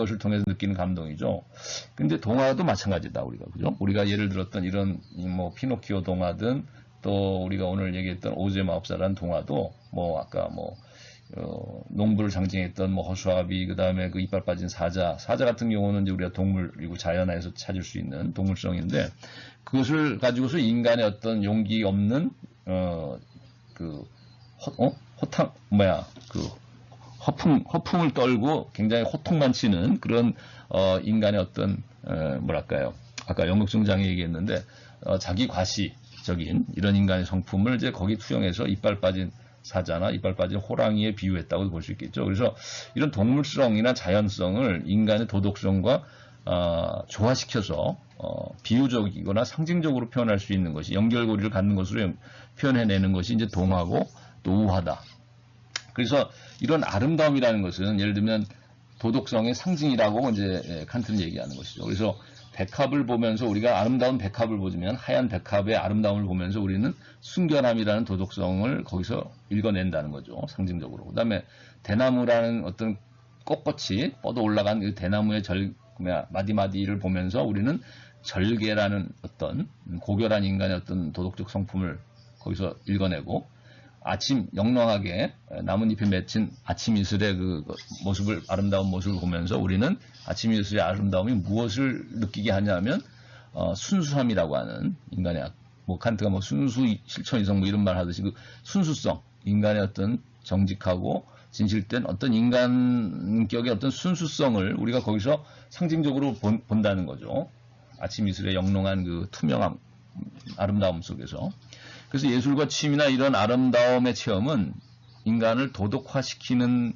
것을 통해서 느끼는 감동이죠. 근데 동화도 마찬가지다, 우리가. 그죠? 우리가 예를 들었던 이런, 뭐, 피노키오 동화든, 또 우리가 오늘 얘기했던 오즈의 마법사라는 동화도, 뭐, 아까 뭐, 농부를 상징했던 뭐 허수아비, 그 다음에 그 이빨 빠진 사자 같은 경우는 이제 우리가 동물이고 자연에서 찾을 수 있는 동물성인데, 그것을 가지고서 인간의 어떤 용기 없는, 허풍을 떨고 굉장히 호통만 치는 그런, 인간의 어떤, 뭐랄까요. 아까 영국성 장애 얘기했는데, 자기 과시적인 이런 인간의 성품을 이제 거기 투영해서 이빨 빠진 사자나 이빨 빠진 호랑이에 비유했다고 볼 수 있겠죠. 그래서 이런 동물성이나 자연성을 인간의 도덕성과 조화시켜서 비유적이거나 상징적으로 표현할 수 있는 것이, 연결고리를 갖는 것으로 표현해내는 것이 이제 동화고 또 우화다. 그래서 이런 아름다움이라는 것은 예를 들면 도덕성의 상징이라고 이제 칸트는 얘기하는 것이죠. 그래서 백합을 보면서, 우리가 아름다운 백합을 보면, 하얀 백합의 아름다움을 보면서 우리는 순결함이라는 도덕성을 거기서 읽어낸다는 거죠. 상징적으로. 그 다음에 대나무라는 어떤 꼿꼿이 뻗어 올라간 그 대나무의 마디마디를 보면서 우리는 절개라는 어떤 고결한 인간의 어떤 도덕적 성품을 거기서 읽어내고, 아침 영롱하게 나뭇잎에 맺힌 아침 이슬의 그 모습을, 아름다운 모습을 보면서 우리는 아침 이슬의 아름다움이 무엇을 느끼게 하냐면 순수함이라고 하는, 인간의, 뭐 칸트가 뭐 순수 실천 이성 뭐 이런 말 하듯이 그 순수성, 인간의 어떤 정직하고 진실된 어떤 인간격의 어떤 순수성을 우리가 거기서 상징적으로 본다는 거죠. 아침 이슬의 영롱한 그 투명함, 아름다움 속에서. 그래서 예술과 취미나 이런 아름다움의 체험은 인간을 도덕화시키는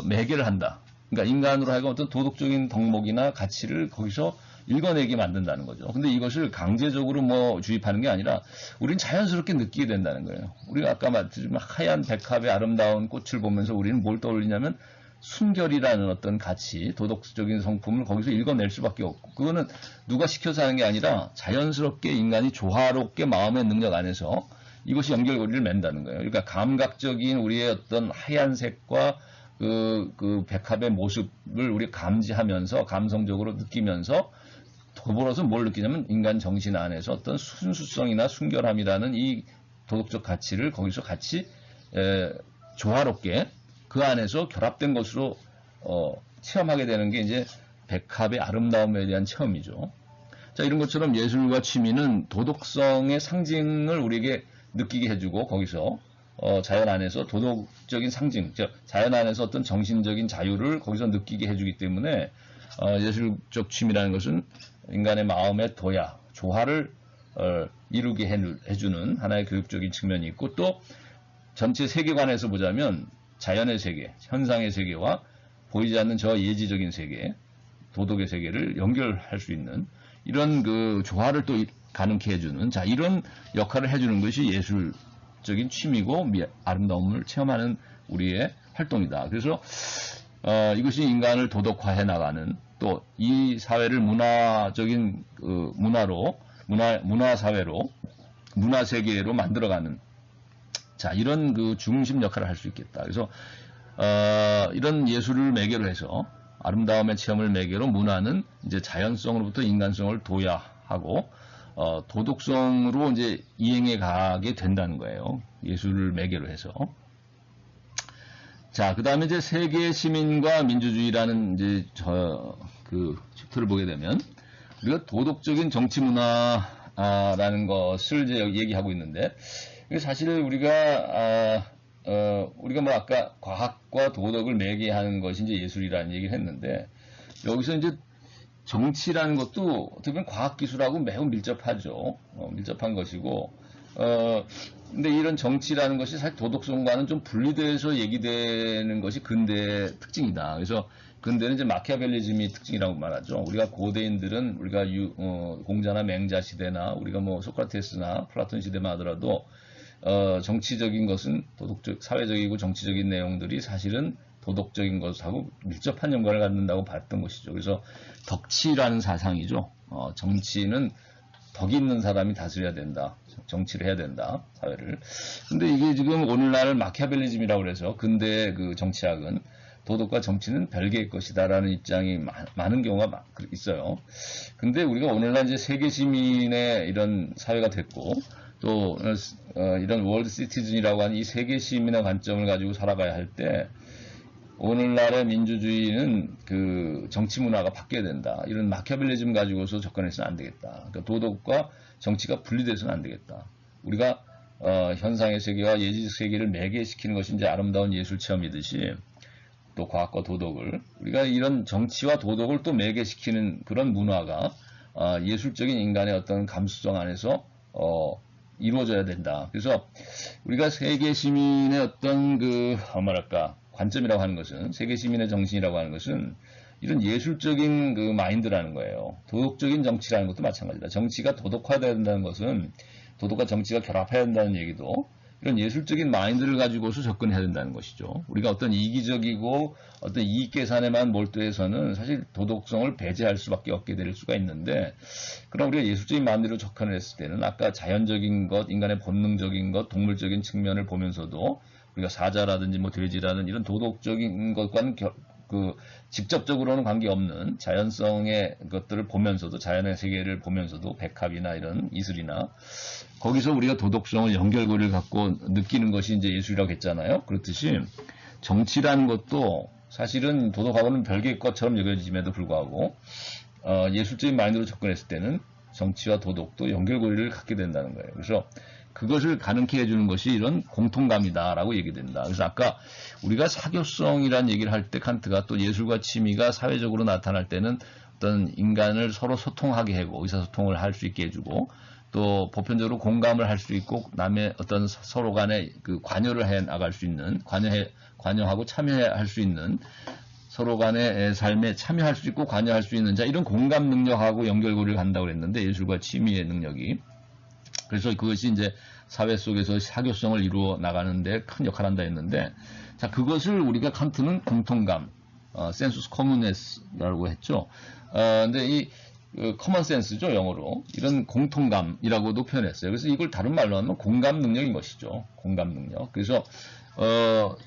매개를 한다. 그러니까 인간으로 하여금 어떤 도덕적인 덕목이나 가치를 거기서 읽어내게 만든다는 거죠. 근데 이것을 강제적으로 뭐 주입하는 게 아니라 우리는 자연스럽게 느끼게 된다는 거예요. 우리가 아까 말했지만 하얀 백합의 아름다운 꽃을 보면서 우리는 뭘 떠올리냐면 순결이라는 어떤 가치, 도덕적인 성품을 거기서 읽어낼 수밖에 없고, 그거는 누가 시켜서 하는 게 아니라 자연스럽게 인간이 조화롭게 마음의 능력 안에서 이것이 연결고리를 맺는다는 거예요. 그러니까 감각적인 우리의 어떤 하얀색과 그 백합의 모습을 우리가 감지하면서 감성적으로 느끼면서 더불어서 뭘 느끼냐면 인간 정신 안에서 어떤 순수성이나 순결함이라는 이 도덕적 가치를 거기서 같이 조화롭게 그 안에서 결합된 것으로 체험하게 되는 게 이제 백합의 아름다움에 대한 체험이죠. 자, 이런 것처럼 예술과 취미는 도덕성의 상징을 우리에게 느끼게 해주고, 거기서 자연 안에서 도덕적인 상징, 즉 자연 안에서 어떤 정신적인 자유를 거기서 느끼게 해주기 때문에 예술적 취미라는 것은 인간의 마음의 도야, 조화를 이루게 해주는 하나의 교육적인 측면이 있고, 또 전체 세계관에서 보자면 자연의 세계, 현상의 세계와 보이지 않는 저 예지적인 세계, 도덕의 세계를 연결할 수 있는 이런 그 조화를 또 가능케 해주는, 자, 이런 역할을 해주는 것이 예술적인 취미고 아름다움을 체험하는 우리의 활동이다. 그래서 이것이 인간을 도덕화해 나가는, 또 이 사회를 문화적인 문화사회로, 문화세계로 만들어가는, 자, 이런 그 중심 역할을 할 수 있겠다. 그래서 이런 예술을 매개로 해서, 아름다움의 체험을 매개로 문화는 이제 자연성으로부터 인간성을 도야하고 도덕성으로 이제 이행해 가게 된다는 거예요. 예술을 매개로 해서. 자, 그 다음에 이제 세계 시민과 민주주의라는 이제 그 챕터를 보게 되면, 우리가 도덕적인 정치 문화라는 것을 이제 얘기하고 있는데, 사실 우리가 뭐 아까 과학과 도덕을 매개하는 것이 이제 예술이라는 얘기를 했는데, 여기서 이제 정치라는 것도 어떻게 보면 과학기술하고 매우 밀접하죠. 밀접한 것이고, 근데 이런 정치라는 것이 사실 도덕성과는 좀 분리돼서 얘기되는 것이 근대의 특징이다. 그래서 근대는 이제 마키아벨리즘이 특징이라고 말하죠. 우리가 고대인들은 우리가 공자나 맹자 시대나 우리가 뭐 소크라테스나 플라톤 시대만 하더라도 정치적인 것은 사회적이고 정치적인 내용들이 사실은 도덕적인 것하고 밀접한 연관을 갖는다고 봤던 것이죠. 그래서 덕치라는 사상이죠. 정치는 덕이 있는 사람이 다스려야 된다. 정치를 해야 된다. 사회를. 근데 이게 지금 오늘날 마키아벨리즘이라고 그래서 근대 그 정치학은 도덕과 정치는 별개의 것이다라는 입장이 많은 경우가 있어요. 근데 우리가 오늘날 이제 세계 시민의 이런 사회가 됐고 또 이런 월드 시티즌이라고 하는 이 세계 시민의 관점을 가지고 살아가야 할 때 오늘날의 민주주의는 그 정치 문화가 바뀌어야 된다. 이런 마키아벨리즘 가지고서 접근해서는 안 되겠다. 그러니까 도덕과 정치가 분리돼서는 안 되겠다. 우리가 현상의 세계와 예지적 세계를 매개시키는 것이 이제 아름다운 예술 체험이듯이 또 과학과 도덕을 우리가 이런 정치와 도덕을 또 매개시키는 그런 문화가 예술적인 인간의 어떤 감수성 안에서 이루어져야 된다. 그래서 우리가 세계 시민의 어떤 뭐랄까 관점이라고 하는 것은 세계 시민의 정신이라고 하는 것은 이런 예술적인 그 마인드라는 거예요. 도덕적인 정치라는 것도 마찬가지다. 정치가 도덕화되어야 된다는 것은 도덕과 정치가 결합해야 된다는 얘기도 이런 예술적인 마인드를 가지고서 접근해야 된다는 것이죠. 우리가 어떤 이기적이고 어떤 이익 계산에만 몰두해서는 사실 도덕성을 배제할 수밖에 없게 될 수가 있는데 그럼 우리가 예술적인 마인드로 접근을 했을 때는 아까 자연적인 것, 인간의 본능적인 것, 동물적인 측면을 보면서도 우리가 사자라든지 뭐 돼지라는 이런 도덕적인 것과는 직접적으로는 관계없는 자연성의 것들을 보면서도 자연의 세계를 보면서도 백합이나 이런 이슬이나 거기서 우리가 도덕성을 연결고리를 갖고 느끼는 것이 이제 예술이라고 했잖아요. 그렇듯이 정치라는 것도 사실은 도덕하고는 별개의 것처럼 여겨짐에도 불구하고 예술적인 마인드로 접근했을 때는 정치와 도덕도 연결고리를 갖게 된다는 거예요. 그래서 그것을 가능케 해주는 것이 이런 공통감이다라고 얘기된다. 그래서 아까 우리가 사교성이라는 얘기를 할 때 칸트가 또 예술과 취미가 사회적으로 나타날 때는 어떤 인간을 서로 소통하게 하고 의사소통을 할 수 있게 해주고 또 보편적으로 공감을 할 수 있고 남의 어떤 서로 간에 그 관여를 해 나갈 수 있는 관여하고 참여할 수 있는 서로 간의 삶에 참여할 수 있고 관여할 수 있는 자 이런 공감 능력하고 연결고리를 간다고 그랬는데 예술과 취미의 능력이 그래서 그것이 이제 사회 속에서 사교성을 이루어 나가는데 큰 역할을 한다 했는데 자 그것을 우리가 칸트는 공통감 센수스 커뮤네스라고 했죠. 근데 이 커먼 센스죠 영어로 이런 공통감이라고도 표현했어요. 그래서 이걸 다른 말로 하면 공감 능력인 것이죠. 공감 능력. 그래서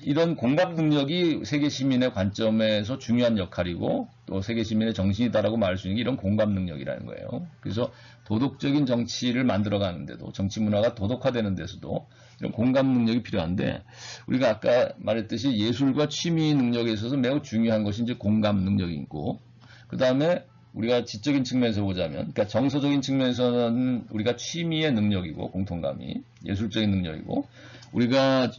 이런 공감 능력이 세계 시민의 관점에서 중요한 역할이고 또 세계 시민의 정신이다라고 말할 수 있는 게 이런 공감 능력이라는 거예요. 그래서 도덕적인 정치를 만들어가는데도 정치 문화가 도덕화되는 데서도 이런 공감 능력이 필요한데 우리가 아까 말했듯이 예술과 취미 능력에 있어서 매우 중요한 것이 이제 공감 능력이고 그 다음에 우리가 지적인 측면에서 보자면, 그러니까 정서적인 측면에서는 우리가 취미의 능력이고, 공통감이, 예술적인 능력이고, 우리가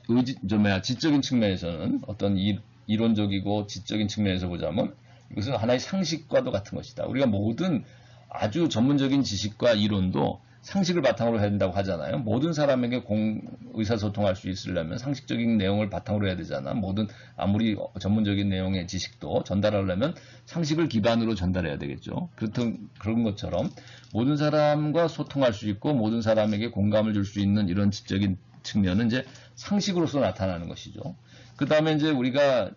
지적인 측면에서는 어떤 이론적이고 지적인 측면에서 보자면, 이것은 하나의 상식과도 같은 것이다. 우리가 모든 아주 전문적인 지식과 이론도 상식을 바탕으로 해야 된다고 하잖아요. 모든 사람에게 의사소통할 수 있으려면 상식적인 내용을 바탕으로 해야 되잖아. 아무리 전문적인 내용의 지식도 전달하려면 상식을 기반으로 전달해야 되겠죠. 그런 것처럼 모든 사람과 소통할 수 있고 모든 사람에게 공감을 줄 수 있는 이런 지적인 측면은 이제 상식으로서 나타나는 것이죠. 그 다음에 이제 우리가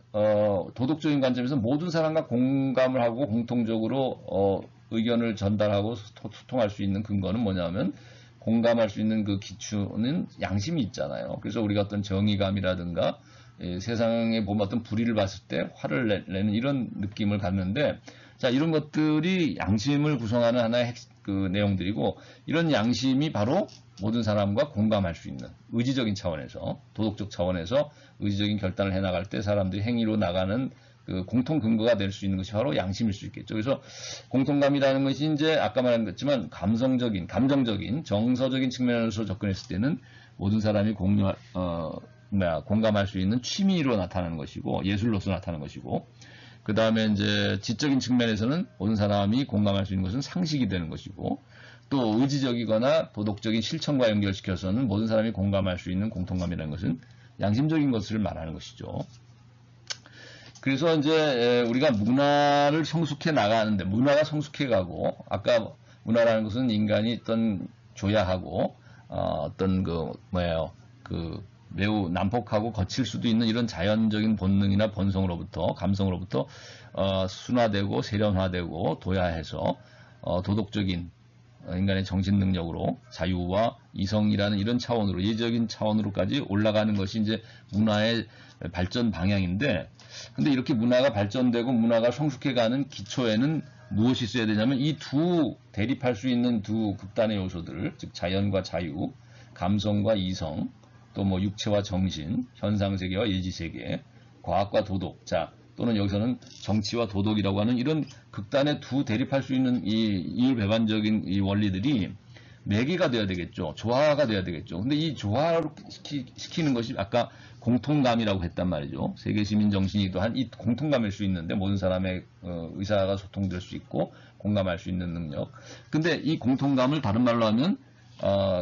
도덕적인 관점에서 모든 사람과 공감을 하고 공통적으로 의견을 전달하고 소통할 수 있는 근거는 뭐냐면 공감할 수 있는 그 기초는 양심이 있잖아요. 그래서 우리가 어떤 정의감이라든가 세상에 보면 어떤 불의를 봤을 때 화를 내는 이런 느낌을 갖는데 자 이런 것들이 양심을 구성하는 하나의 그 내용들이고 이런 양심이 바로 모든 사람과 공감할 수 있는 의지적인 차원에서 도덕적 차원에서 의지적인 결단을 해나갈 때 사람들이 행위로 나가는 그 공통 근거가 될 수 있는 것이 바로 양심일 수 있겠죠. 그래서 공통감이라는 것이 이제 아까 말한 것지만 감정적인, 정서적인 측면에서 접근했을 때는 모든 사람이 공감할 수 있는 취미로 나타나는 것이고 예술로서 나타나는 것이고 그 다음에 이제 지적인 측면에서는 모든 사람이 공감할 수 있는 것은 상식이 되는 것이고 또 의지적이거나 도덕적인 실천과 연결시켜서는 모든 사람이 공감할 수 있는 공통감이라는 것은 양심적인 것을 말하는 것이죠. 그래서 이제 우리가 문화를 성숙해 나가는데 문화가 성숙해 가고 아까 문화라는 것은 인간이 어떤 조야하고 어떤 매우 난폭하고 거칠 수도 있는 이런 자연적인 본능이나 본성으로부터 감성으로부터 순화되고 세련화되고 도야해서 도덕적인 인간의 정신 능력으로 자유와 이성이라는 이런 차원으로 예적인 차원으로까지 올라가는 것이 이제 문화의 발전 방향인데 근데 이렇게 문화가 발전되고 문화가 성숙해가는 기초에는 무엇이 있어야 되냐면 이 두 대립할 수 있는 두 극단의 요소들, 즉 자연과 자유, 감성과 이성, 또 뭐 육체와 정신, 현상세계와 예지세계, 과학과 도덕, 자 또는 여기서는 정치와 도덕이라고 하는 이런 극단의 두 대립할 수 있는 이 이율배반적인 이 원리들이 매개가 돼야 되겠죠. 조화가 돼야 되겠죠. 근데 이 조화를 시키는 것이 아까 공통감이라고 했단 말이죠. 세계 시민 정신이기도 한 이 공통감일 수 있는데 모든 사람의 의사가 소통될 수 있고 공감할 수 있는 능력. 근데 이 공통감을 다른 말로 하면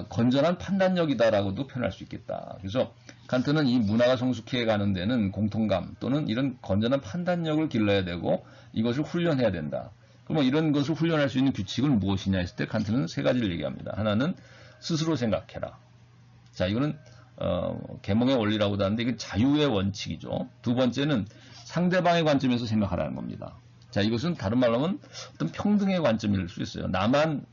건전한 판단력이다라고도 표현할 수 있겠다. 그래서 칸트는 이 문화가 성숙해 가는 데는 공통감 또는 이런 건전한 판단력을 길러야 되고 이것을 훈련해야 된다. 그럼 이런 것을 훈련할 수 있는 규칙은 무엇이냐 했을 때 칸트는 세 가지를 얘기합니다. 하나는 스스로 생각해라. 자, 이거는 계몽의 원리라고도 하는데 이건 자유의 원칙이죠. 두 번째는 상대방의 관점에서 생각하라는 겁니다. 자, 이것은 다른 말로 하면 어떤 평등의 관점일 수 있어요. 나만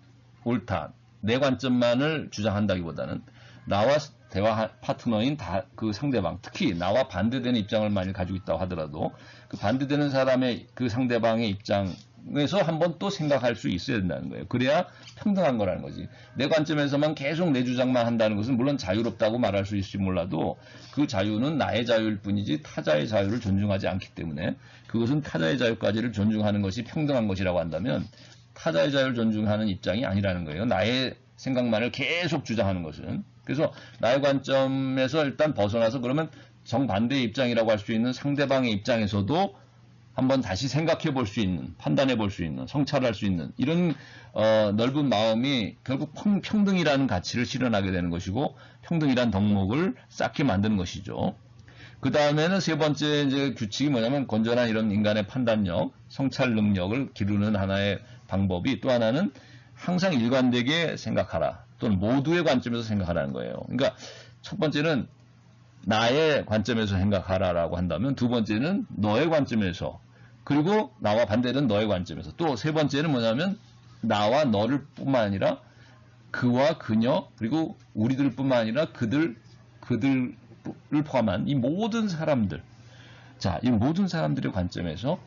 옳다. 내 관점만을 주장한다기보다는 나와 대화 파트너인 그 상대방, 특히 나와 반대되는 입장을 만일 가지고 있다고 하더라도 그 반대되는 사람의 그 상대방의 입장에서 한번 또 생각할 수 있어야 된다는 거예요. 그래야 평등한 거라는 거지. 내 관점에서만 계속 내 주장만 한다는 것은 물론 자유롭다고 말할 수 있을지 몰라도 그 자유는 나의 자유일 뿐이지 타자의 자유를 존중하지 않기 때문에 그것은 타자의 자유까지를 존중하는 것이 평등한 것이라고 한다면 타자의 자유를 존중하는 입장이 아니라는 거예요. 나의 생각만을 계속 주장하는 것은. 그래서 나의 관점에서 일단 벗어나서 그러면 정반대의 입장이라고 할 수 있는 상대방의 입장에서도 한번 다시 생각해 볼 수 있는, 판단해 볼 수 있는, 성찰할 수 있는 이런 넓은 마음이 결국 평등이라는 가치를 실현하게 되는 것이고 평등이란 덕목을 쌓게 만드는 것이죠. 그 다음에는 세 번째 이제 규칙이 뭐냐면 건전한 이런 인간의 판단력, 성찰 능력을 기르는 하나의 방법이 또 하나는 항상 일관되게 생각하라 또는 모두의 관점에서 생각하라는 거예요. 그러니까 첫 번째는 나의 관점에서 생각하라라고 한다면 두 번째는 너의 관점에서 그리고 나와 반대는 너의 관점에서 또 세 번째는 뭐냐면 나와 너를 뿐만 아니라 그와 그녀 그리고 우리들 뿐만 아니라 그들을 포함한 이 모든 사람들 자, 이 모든 사람들의 관점에서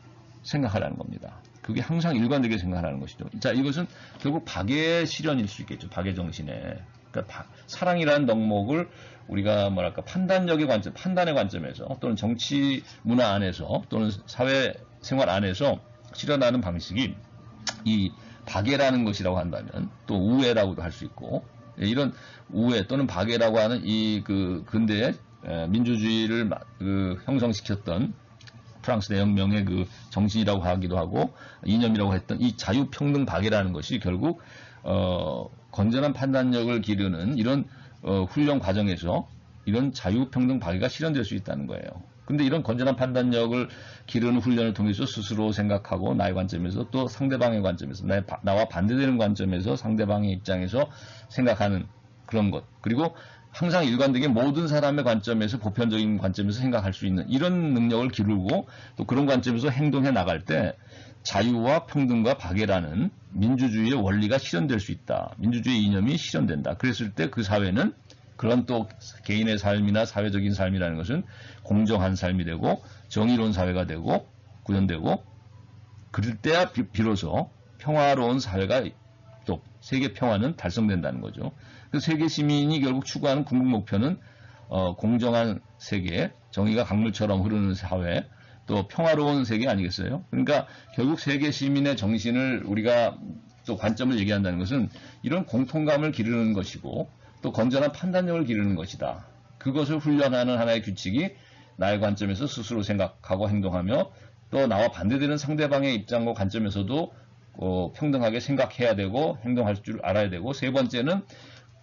생각하라는 겁니다. 그게 항상 일관되게 생각하라는 것이죠. 자, 이것은 결국 박애의 실현일 수 있겠죠. 박애 정신에. 그러니까 사랑이라는 덕목을 우리가 뭐랄까 판단력의 관점, 판단의 관점에서 또는 정치 문화 안에서 또는 사회 생활 안에서 실현하는 방식이 이 박애라는 것이라고 한다면 또 우애라고도 할 수 있고 이런 우애 또는 박애라고 하는 이 그 근대의 민주주의를 형성시켰던 프랑스 대혁명의 그 정신이라고 하기도 하고 이념이라고 했던 이 자유평등 박애라는 것이 결국 건전한 판단력을 기르는 이런 훈련 과정에서 이런 자유평등 박애가 실현될 수 있다는 거예요. 근데 이런 건전한 판단력을 기르는 훈련을 통해서 스스로 생각하고 나의 관점에서 또 상대방의 관점에서 나와 반대되는 관점에서 상대방의 입장에서 생각하는 그런 것 그리고 항상 일관되게 모든 사람의 관점에서 보편적인 관점에서 생각할 수 있는 이런 능력을 기르고 또 그런 관점에서 행동해 나갈 때 자유와 평등과 박애라는 민주주의의 원리가 실현될 수 있다. 민주주의 이념이 실현된다. 그랬을 때 그 사회는 그런 또 개인의 삶이나 사회적인 삶이라는 것은 공정한 삶이 되고 정의로운 사회가 되고 구현되고 그럴 때야 비로소 평화로운 사회가 또 세계 평화는 달성된다는 거죠. 그 세계 시민이 결국 추구하는 궁극 목표는 공정한 세계, 정의가 강물처럼 흐르는 사회, 또 평화로운 세계 아니겠어요? 그러니까 결국 세계 시민의 정신을 우리가 또 관점을 얘기한다는 것은 이런 공통감을 기르는 것이고 또 건전한 판단력을 기르는 것이다. 그것을 훈련하는 하나의 규칙이 나의 관점에서 스스로 생각하고 행동하며 또 나와 반대되는 상대방의 입장과 관점에서도 평등하게 생각해야 되고 행동할 줄 알아야 되고 세 번째는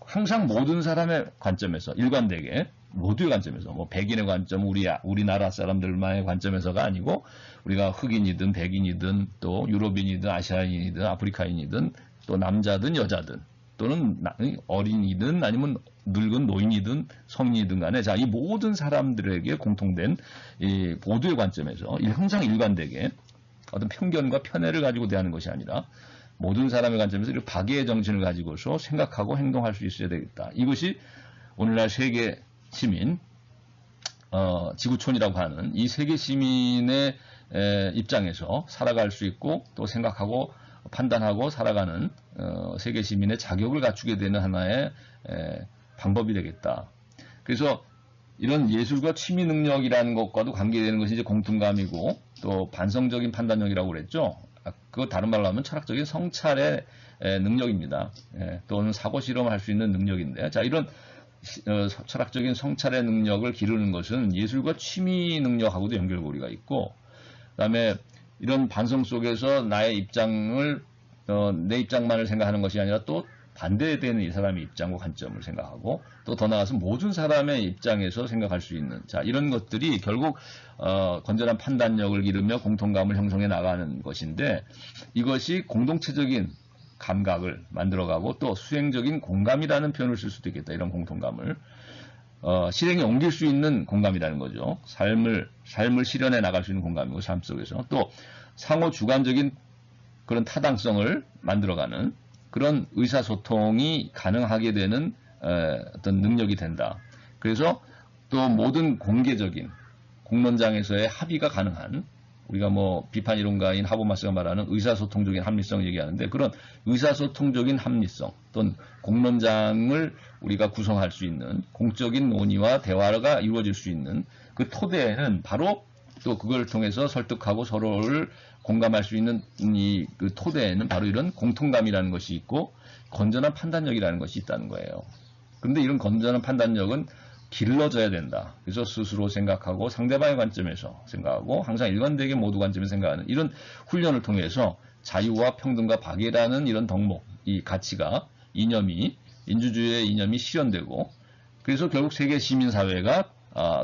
항상 모든 사람의 관점에서 일관되게 모두의 관점에서 뭐 백인의 관점 우리나라 사람들만의 관점에서가 아니고 우리가 흑인이든 백인이든 또 유럽인이든 아시아인이든 아프리카인이든 또 남자든 여자든 또는 어린이든 아니면 늙은 노인이든 성인이든 간에 자, 이 모든 사람들에게 공통된 이 모두의 관점에서 항상 일관되게 어떤 편견과 편애를 가지고 대하는 것이 아니라 모든 사람의 관점에서 이렇게 박애의 정신을 가지고서 생각하고 행동할 수 있어야 되겠다. 이것이 오늘날 세계 시민 지구촌이라고 하는 이 세계 시민의 입장에서 살아갈 수 있고 또 생각하고 판단하고 살아가는 세계 시민의 자격을 갖추게 되는 하나의 방법이 되겠다. 그래서 이런 예술과 취미 능력이라는 것과도 관계되는 것이 이제 공통감이고 또 반성적인 판단력이라고 그랬죠. 그거 다른 말로 하면 철학적인 성찰의 능력입니다. 또는 사고 실험을 할 수 있는 능력인데, 자, 이런 철학적인 성찰의 능력을 기르는 것은 예술과 취미 능력하고도 연결고리가 있고, 그다음에 이런 반성 속에서 나의 입장을 내 입장만을 생각하는 것이 아니라 또 반대되는 이 사람의 입장과 관점을 생각하고 또 더 나아가서 모든 사람의 입장에서 생각할 수 있는, 자, 이런 것들이 결국 건전한 판단력을 기르며 공통감을 형성해 나가는 것인데, 이것이 공동체적인 감각을 만들어가고 또 수행적인 공감이라는 표현을 쓸 수도 있겠다. 이런 공통감을 실행에 옮길 수 있는 공감이라는 거죠. 삶을 실현해 나갈 수 있는 공감이고, 삶 속에서 또 상호 주관적인 그런 타당성을 만들어가는 그런 의사소통이 가능하게 되는 어떤 능력이 된다. 그래서 또 모든 공개적인 공론장에서의 합의가 가능한, 우리가 뭐 비판 이론가인 하버마스가 말하는 의사소통적인 합리성 얘기하는데, 그런 의사소통적인 합리성 또는 공론장을 우리가 구성할 수 있는 공적인 논의와 대화가 이루어질 수 있는 그 토대에는 바로 또 그걸 통해서 설득하고 서로를 공감할 수 있는 그 토대에는 바로 이런 공통감이라는 것이 있고 건전한 판단력이라는 것이 있다는 거예요. 그런데 이런 건전한 판단력은 길러져야 된다. 그래서 스스로 생각하고 상대방의 관점에서 생각하고 항상 일관되게 모두 관점에서 생각하는 이런 훈련을 통해서 자유와 평등과 박애라는 이런 덕목, 이 가치가, 이념이, 민주주의의 이념이 실현되고, 그래서 결국 세계 시민사회가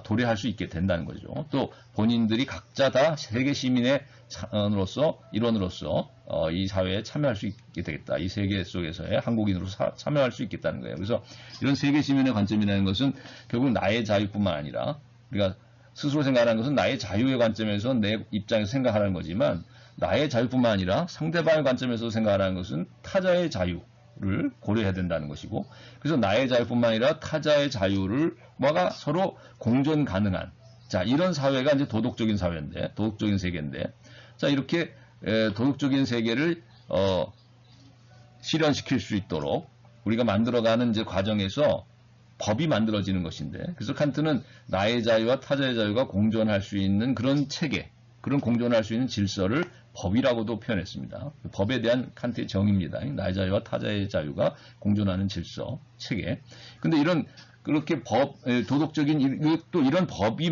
도래할 수 있게 된다는 거죠. 또 본인들이 각자 다 세계 시민의 일원으로서 이 사회에 참여할 수 있게 되겠다. 이 세계 속에서의 한국인으로서 참여할 수 있겠다는 거예요. 그래서 이런 세계 시민의 관점이라는 것은 결국 나의 자유뿐만 아니라, 우리가 스스로 생각하는 것은 나의 자유의 관점에서 내 입장에서 생각하는 거지만, 나의 자유뿐만 아니라 상대방의 관점에서 생각하는 것은 타자의 자유를 고려해야 된다는 것이고, 그래서 나의 자유뿐만 아니라 타자의 자유를 뭐가 서로 공존 가능한, 자, 이런 사회가 이제 도덕적인 사회인데, 도덕적인 세계인데, 자, 이렇게 도덕적인 세계를 실현시킬 수 있도록 우리가 만들어가는 이제 과정에서 법이 만들어지는 것인데, 그래서 칸트는 나의 자유와 타자의 자유가 공존할 수 있는 그런 체계, 그런 공존할 수 있는 질서를 법이라고도 표현했습니다. 법에 대한 칸트의 정의입니다. 나의 자유와 타자의 자유가 공존하는 질서, 체계. 근데 그렇게 도덕적인, 또 이런 법이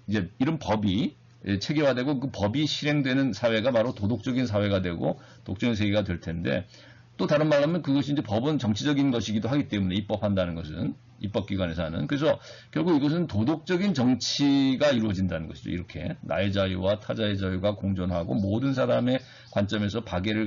이제 이런 법이 체계화되고 그 법이 실행되는 사회가 바로 도덕적인 사회가 되고 도덕적인 세계가 될 텐데, 또 다른 말로 하면 그것이 이제 법은 정치적인 것이기도 하기 때문에, 입법한다는 것은 입법기관에서 하는, 그래서 결국 이것은 도덕적인 정치가 이루어진다는 것이죠. 이렇게 나의 자유와 타자의 자유가 공존하고 모든 사람의 관점에서 박애의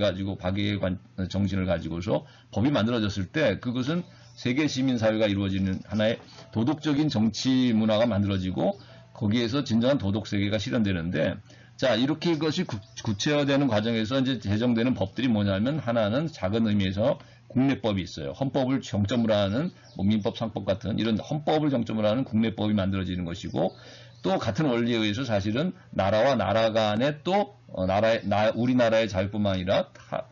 정신을 가지고서 법이 만들어졌을 때, 그것은 세계 시민사회가 이루어지는 하나의 도덕적인 정치 문화가 만들어지고 거기에서 진정한 도덕세계가 실현되는데, 자, 이렇게 이것이 구체화되는 과정에서 이제 제정되는 법들이 뭐냐면, 하나는 작은 의미에서 국내법이 있어요. 헌법을 정점으로 하는 뭐 민법, 상법 같은 이런 헌법을 정점으로 하는 국내법이 만들어지는 것이고, 또 같은 원리에 의해서 사실은 나라와 나라 간에 또 우리나라의 자유뿐만 아니라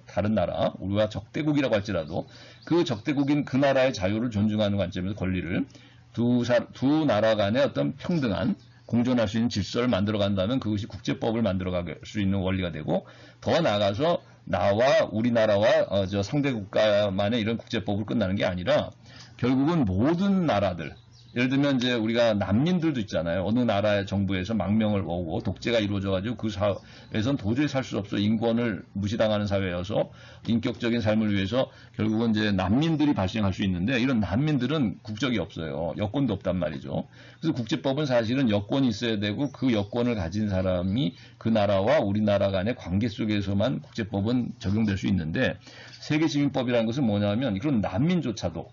다른 나라, 우리와 적대국이라고 할지라도 그 적대국인 그 나라의 자유를 존중하는 관점에서 권리를 두 나라 간의 어떤 평등한 공존할 수 있는 질서를 만들어 간다면 그것이 국제법을 만들어 갈 수 있는 원리가 되고, 더 나아가서 나와 우리나라와 상대 국가만의 이런 국제법을 끝나는 게 아니라 결국은 모든 나라들, 예를 들면 이제 우리가 난민들도 있잖아요. 어느 나라의 정부에서 망명을 오고 독재가 이루어져가지고 그 사회에선 도저히 살 수 없어 인권을 무시당하는 사회여서 인격적인 삶을 위해서 결국은 이제 난민들이 발생할 수 있는데, 이런 난민들은 국적이 없어요. 여권도 없단 말이죠. 그래서 국제법은 사실은 여권이 있어야 되고 그 여권을 가진 사람이 그 나라와 우리나라 간의 관계 속에서만 국제법은 적용될 수 있는데, 세계시민법이라는 것은 뭐냐면 그런 난민조차도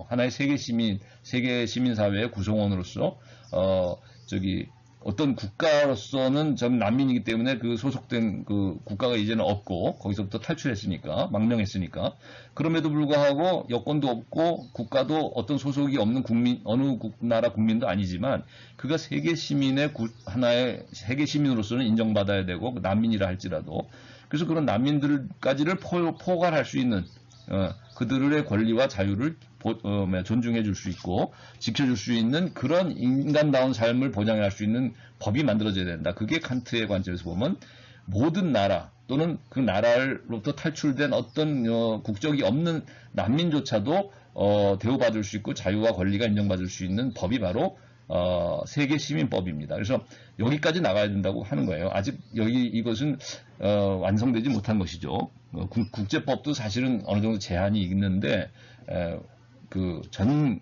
하나의 세계 시민사회의 구성원으로서 어떤 국가로서는 전 난민이기 때문에 그 소속된 그 국가가 이제는 없고 거기서부터 탈출했으니까 망명했으니까 그럼에도 불구하고 여권도 없고 국가도 어떤 소속이 없는 국민 어느 나라 국민도 아니지만 그가 세계 시민의 하나의 세계 시민으로서는 인정받아야 되고 난민이라 할지라도 그래서 그런 난민들까지를 포괄할 수 있는 그들의 권리와 자유를 존중해 줄 수 있고 지켜줄 수 있는 그런 인간다운 삶을 보장할 수 있는 법이 만들어져야 된다. 그게 칸트의 관점에서 보면 모든 나라 또는 그 나라로부터 탈출된 어떤 국적이 없는 난민조차도 대우받을 수 있고 자유와 권리가 인정받을 수 있는 법이 바로 세계 시민법입니다. 그래서 여기까지 나가야 된다고 하는 거예요. 아직 이것은 완성되지 못한 것이죠. 국제법도 사실은 어느 정도 제한이 있는데 그 전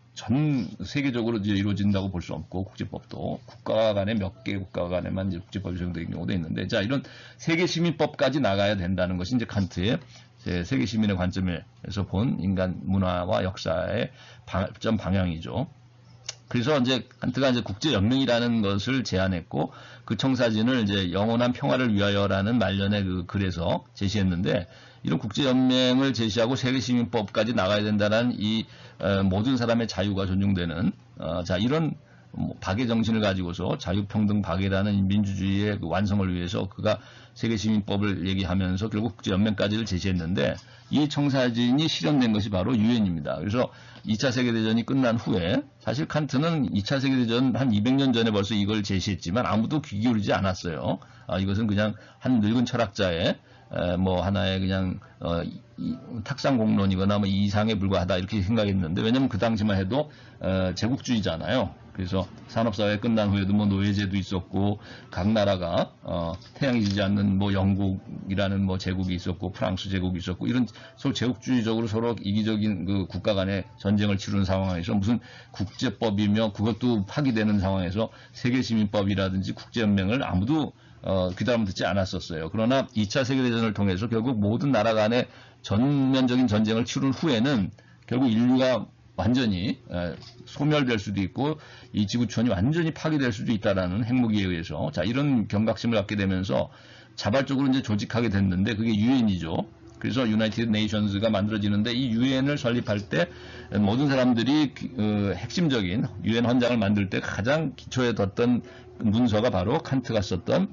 세계적으로 이제 이루어진다고 볼 수 없고 국제법도 국가 간에 몇 개 국가 간에만 이제 국제법이 적용되는 경우도 있는데 자 이런 세계 시민법까지 나가야 된다는 것이 이제 칸트의 세계 시민의 관점에서 본 인간 문화와 역사의 발전 방향이죠. 그래서 이제 칸트가 이제 국제연맹이라는 것을 제안했고 그 청사진을 이제 영원한 평화를 위하여라는 말년의 그 글에서 제시했는데 이런 국제연맹을 제시하고 세계시민법까지 나가야 된다는 이 모든 사람의 자유가 존중되는 자 이런 박애 정신을 가지고서 자유평등 박애라는 민주주의의 그 완성을 위해서 그가 세계시민법을 얘기하면서 결국 국제연맹까지를 제시했는데 이 청사진이 실현된 것이 바로 유엔입니다. 그래서 2차 세계대전이 끝난 후에 사실 칸트는 2차 세계대전 한 200년 전에 벌써 이걸 제시했지만 아무도 귀 기울이지 않았어요. 이것은 그냥 한 늙은 철학자의 뭐 하나의 그냥 탁상 공론이거나 뭐 이상에 불과하다 이렇게 생각했는데 왜냐면 그 당시만 해도 제국주의잖아요. 그래서 산업사회 끝난 후에도 뭐 노예제도 있었고 각 나라가 태양이 지지 않는 뭐 영국이라는 뭐 제국이 있었고 프랑스 제국이 있었고 이런 서로 제국주의적으로 서로 이기적인 그 국가 간의 전쟁을 치르는 상황에서 무슨 국제법이며 그것도 파기되는 상황에서 세계시민법이라든지 국제연맹을 아무도 귀담아 듣지 않았었어요. 그러나 2차 세계대전을 통해서 결국 모든 나라 간의 전면적인 전쟁을 치른 후에는 결국 인류가 완전히 소멸될 수도 있고 이 지구촌이 완전히 파괴될 수도 있다라는 핵무기에 의해서 자 이런 경각심을 갖게 되면서 자발적으로 이제 조직하게 됐는데 그게 유엔이죠. 그래서 유나이티드 네이션즈가 만들어지는데 이 유엔을 설립할 때 모든 사람들이 핵심적인 유엔 헌장을 만들 때 가장 기초에 뒀던 문서가 바로 칸트가 썼던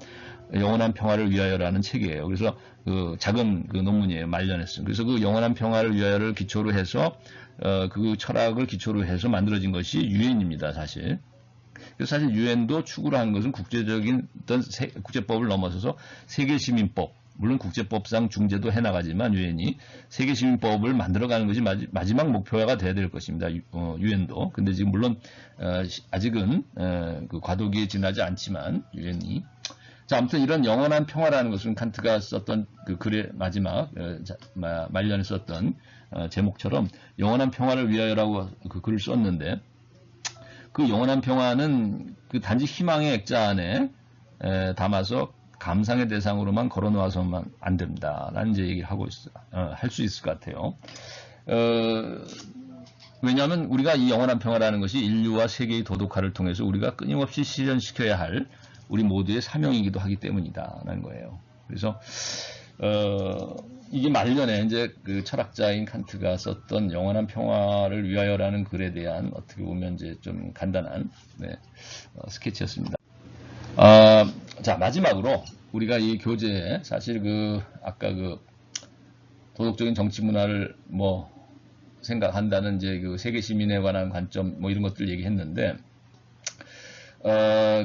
영원한 평화를 위하여라는 책이에요. 그래서 그 작은 그 논문이에요. 말년했어요. 그래서 그 영원한 평화를 위하여를 기초로 해서 그 철학을 기초로 해서 만들어진 것이 유엔입니다. 사실. 그래서 사실 유엔도 추구를 하는 것은 국제적인 어떤 국제법을 넘어서서 세계시민법 물론 국제법상 중재도 해나가지만 유엔이 세계시민법을 만들어가는 것이 마지막 목표가 돼야 될 것입니다. 유엔도. 근데 지금 물론 아직은 그 과도기에 지나지 않지만 유엔이 자, 아무튼 이런 영원한 평화라는 것은 칸트가 썼던 그 글의 마지막 말년에 썼던 제목처럼 영원한 평화를 위하여라고 그 글을 썼는데 그 영원한 평화는 그 단지 희망의 액자 안에 담아서 감상의 대상으로만 걸어놓아서만 안 된다라는 이제 얘기를 하고 할 수 있을 것 같아요. 왜냐하면 우리가 이 영원한 평화라는 것이 인류와 세계의 도덕화를 통해서 우리가 끊임없이 실현시켜야 할 우리 모두의 사명이기도 하기 때문이다라는 거예요. 그래서 이게 말년에 이제 그 철학자인 칸트가 썼던 영원한 평화를 위하여라는 글에 대한 어떻게 보면 이제 좀 간단한 스케치였습니다. 자 마지막으로 우리가 이 교재에 사실 그 아까 그 도덕적인 정치 문화를 뭐 생각한다는 이제 그 세계 시민에 관한 관점 뭐 이런 것들 얘기했는데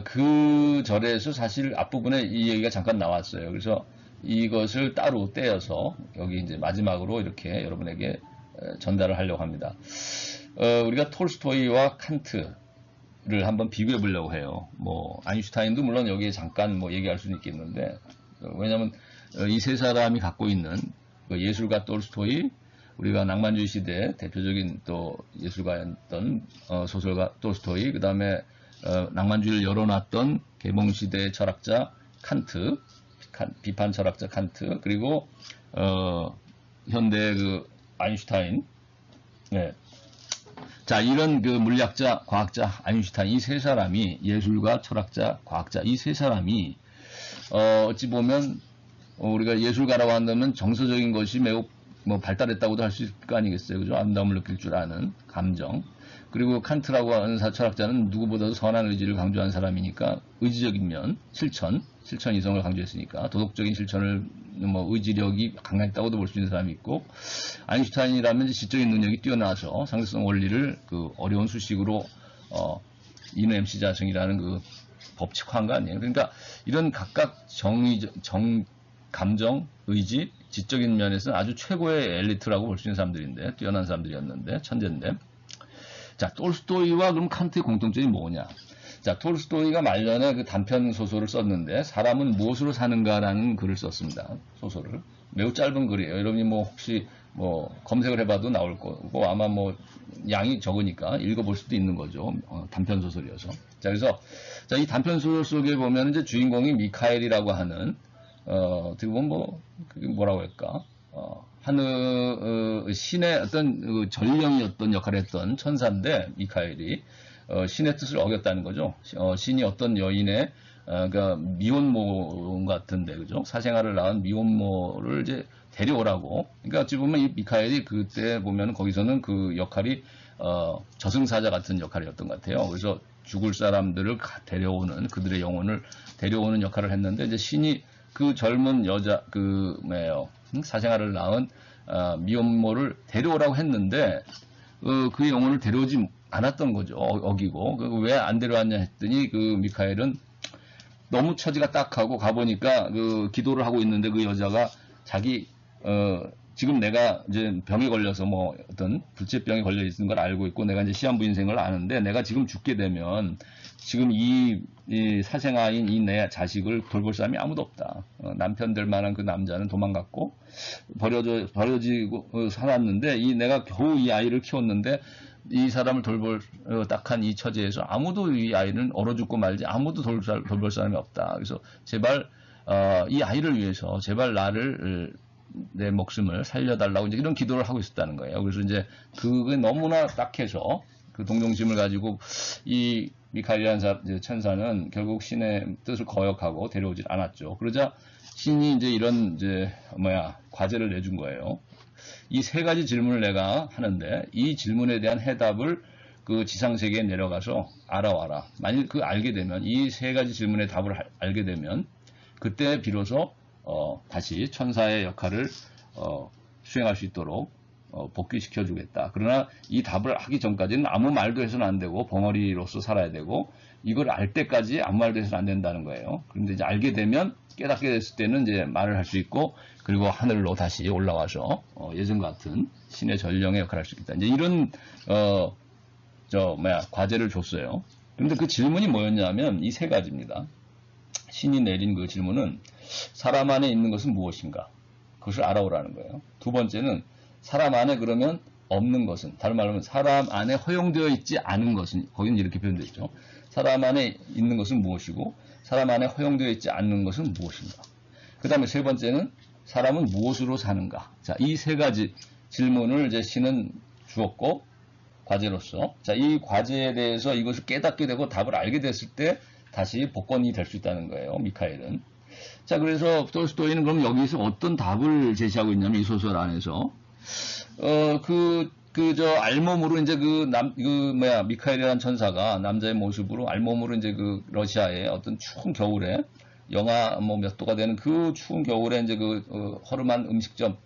그 절에서 사실 앞부분에 이 얘기가 잠깐 나왔어요. 그래서 이것을 따로 떼어서 여기 이제 마지막으로 이렇게 여러분에게 전달을 하려고 합니다. 우리가 톨스토이와 칸트를 한번 비교해 보려고 해요. 뭐 아인슈타인도 물론 여기에 잠깐 뭐 얘기할 수는 있겠는데 왜냐하면 이 세 사람이 갖고 있는 예술가 톨스토이, 우리가 낭만주의 시대 대표적인 또 예술가였던 소설가 톨스토이, 그 다음에 낭만주의를 열어놨던 개봉시대의 철학자 칸트, 비판 철학자 칸트, 그리고 현대 그 아인슈타인. 네. 자, 이런 그 물리학자, 과학자, 아인슈타인 이 세 사람이 예술가, 철학자, 과학자 이 세 사람이 어찌 보면 우리가 예술가라고 한다면 정서적인 것이 매우 뭐 발달했다고도 할 수 있을 거 아니겠어요. 그죠? 아름다움을 느낄 줄 아는 감정. 그리고 칸트라고 하는 철학자는 누구보다도 선한 의지를 강조한 사람이니까 의지적인 면, 실천 이성을 강조했으니까 도덕적인 실천을 뭐 의지력이 강했다고도 볼 수 있는 사람이 있고, 아인슈타인이라면 지적인 능력이 뛰어나서 상대성 원리를 그 어려운 수식으로 이는 MC 자성이라는 그 법칙화한 거 아니에요. 그러니까 이런 각각 감정, 의지, 지적인 면에서는 아주 최고의 엘리트라고 볼 수 있는 사람들인데, 뛰어난 사람들이었는데, 천재인데. 자, 톨스토이와 그럼 칸트의 공통점이 뭐냐? 자, 톨스토이가 말년에 그 단편 소설을 썼는데, 사람은 무엇으로 사는가라는 글을 썼습니다. 소설을. 매우 짧은 글이에요. 여러분이 뭐 혹시 뭐 검색을 해봐도 나올 거고, 아마 뭐 양이 적으니까 읽어볼 수도 있는 거죠. 단편 소설이어서. 자, 그래서 자, 이 단편 소설 속에 보면 이제 주인공이 미카엘이라고 하는 어떻게 보면 뭐 그게 뭐라고 할까? 신의 어떤 전령이었던 역할을 했던 천사인데, 미카엘이 신의 뜻을 어겼다는 거죠. 신이 어떤 여인의 그러니까 미혼모 같은데, 그죠? 사생아를 낳은 미혼모를 이제 데려오라고. 그러니까 어찌 보면 이 미카엘이 그때 보면 거기서는 그 역할이 저승사자 같은 역할이었던 것 같아요. 그래서 죽을 사람들을 데려오는, 그들의 영혼을 데려오는 역할을 했는데, 이제 신이 그 젊은 여자 사생아를 낳은 미혼모를 데려오라고 했는데 그 영혼을 데려오지 않았던 거죠. 어기고. 왜 안 데려왔냐 했더니 그 미카엘은 너무 처지가 딱하고, 가보니까 그 기도를 하고 있는데 그 여자가 자기 지금 내가 이제 병에 걸려서 뭐 어떤 불치병에 걸려 있는 걸 알고 있고, 내가 이제 시한부 인생을 아는데, 내가 지금 죽게 되면 지금 이 사생아인 이 내 자식을 돌볼 사람이 아무도 없다. 남편 될 만한 그 남자는 도망갔고 버려지고 살았는데, 내가 겨우 이 아이를 키웠는데 이 사람을 돌볼 딱한 이 처지에서 아무도 이 아이는 얼어 죽고 말지 아무도 돌볼 사람이 없다. 그래서 제발 이 아이를 위해서 제발 내 목숨을 살려달라고 이제 이런 기도를 하고 있었다는 거예요. 그래서 이제 그게 너무나 딱해서 그 동정심을 가지고 이 미카엘이라는 천사는 결국 신의 뜻을 거역하고 데려오질 않았죠. 그러자 신이 이제 이런 과제를 내준 거예요. 이 세 가지 질문을 내가 하는데, 이 질문에 대한 해답을 그 지상세계에 내려가서 알아와라. 만일 알게 되면, 이 세 가지 질문의 답을 알게 되면, 그때 비로소 다시 천사의 역할을 수행할 수 있도록 복귀시켜 주겠다. 그러나 이 답을 하기 전까지는 아무 말도 해서는 안 되고, 벙어리로서 살아야 되고, 이걸 알 때까지 아무 말도 해서는 안 된다는 거예요. 그런데 이제 알게 되면, 깨닫게 됐을 때는 이제 말을 할 수 있고, 그리고 하늘로 다시 올라와서 예전 같은 신의 전령의 역할을 할 수 있다. 이제 이런 과제를 줬어요. 그런데 그 질문이 뭐였냐면 이 세 가지입니다. 신이 내린 그 질문은 사람 안에 있는 것은 무엇인가? 그것을 알아오라는 거예요. 두 번째는 사람 안에 그러면 없는 것은, 다른 말로 하면 사람 안에 허용되어 있지 않은 것은, 거기는 이렇게 표현되어 있죠. 사람 안에 있는 것은 무엇이고 사람 안에 허용되어 있지 않는 것은 무엇인가? 그 다음에 세 번째는 사람은 무엇으로 사는가? 자, 이 세 가지 질문을 이제 신은 주었고, 과제로서. 자, 이 과제에 대해서 이것을 깨닫게 되고 답을 알게 됐을 때 다시 복권이 될 수 있다는 거예요, 미카엘은. 자, 그래서 톨스토이는 그럼 여기서 어떤 답을 제시하고 있냐면, 이 소설 안에서, 알몸으로 이제 미카엘이라는 천사가 남자의 모습으로 알몸으로 이제 그 러시아의 어떤 추운 겨울에, 영하 몇 도가 되는 그 추운 겨울에 이제 허름한 음식점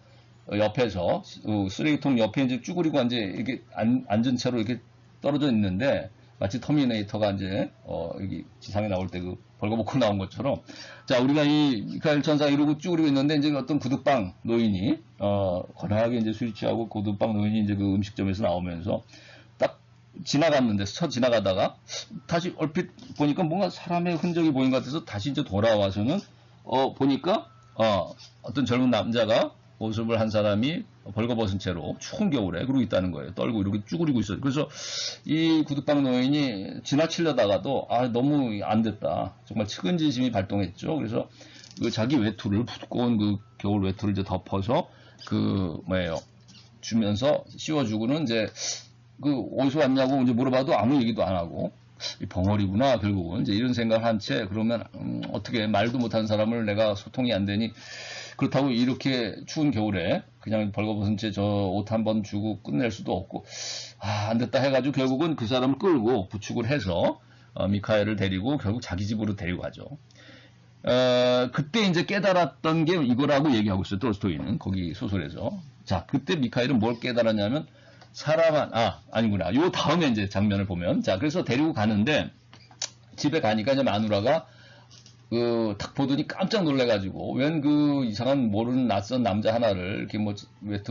옆에서, 쓰레기통 옆에 이제 쭈그리고 이제 이렇게 앉은 채로 이렇게 떨어져 있는데, 마치 터미네이터가 이제, 여기 지상에 나올 때 벌거벗고 나온 것처럼. 자, 우리가 이 미카엘 천사 이러고 쭈그리고 있는데, 이제 어떤 구두방 노인이, 거나하게 이제 술 취하고 구두방 노인이 이제 그 음식점에서 나오면서 딱 지나갔는데, 스쳐 지나가다가 다시 얼핏 보니까 뭔가 사람의 흔적이 보인 것 같아서 다시 이제 돌아와서는, 보니까, 어떤 젊은 남자가 모습을 한 사람이 벌거벗은 채로 추운 겨울에 그러고 있다는 거예요. 떨고 이렇게 쭈그리고 있어요. 그래서 이 구두방 노인이 지나치려다가도 너무 안 됐다. 정말 측은지심이 발동했죠. 그래서 자기 외투를, 두꺼운 그 겨울 외투를 이제 덮어서 주면서 씌워주고는 이제 그 어디서 왔냐고 이제 물어봐도 아무 얘기도 안 하고 벙어리구나 결국은 이제 이런 생각을 한 채 그러면 어떻게 말도 못하는 사람을 내가 소통이 안 되니 그렇다고 이렇게 추운 겨울에 그냥 벌거벗은 채 저 옷 한 번 주고 끝낼 수도 없고 안 됐다 해가지고 결국은 그 사람을 끌고 부축을 해서 미카엘을 데리고 결국 자기 집으로 데리고 가죠. 그때 이제 깨달았던 게 이거라고 얘기하고 있어요. 톨스토이는 거기 소설에서. 자, 그때 미카엘은 뭘 깨달았냐면 아니구나. 요 다음에 이제 장면을 보면 자, 그래서 데리고 가는데 집에 가니까 이제 마누라가 딱 보더니 깜짝 놀래가지고 웬 그 이상한 모르는 낯선 남자 하나를 이렇게 뭐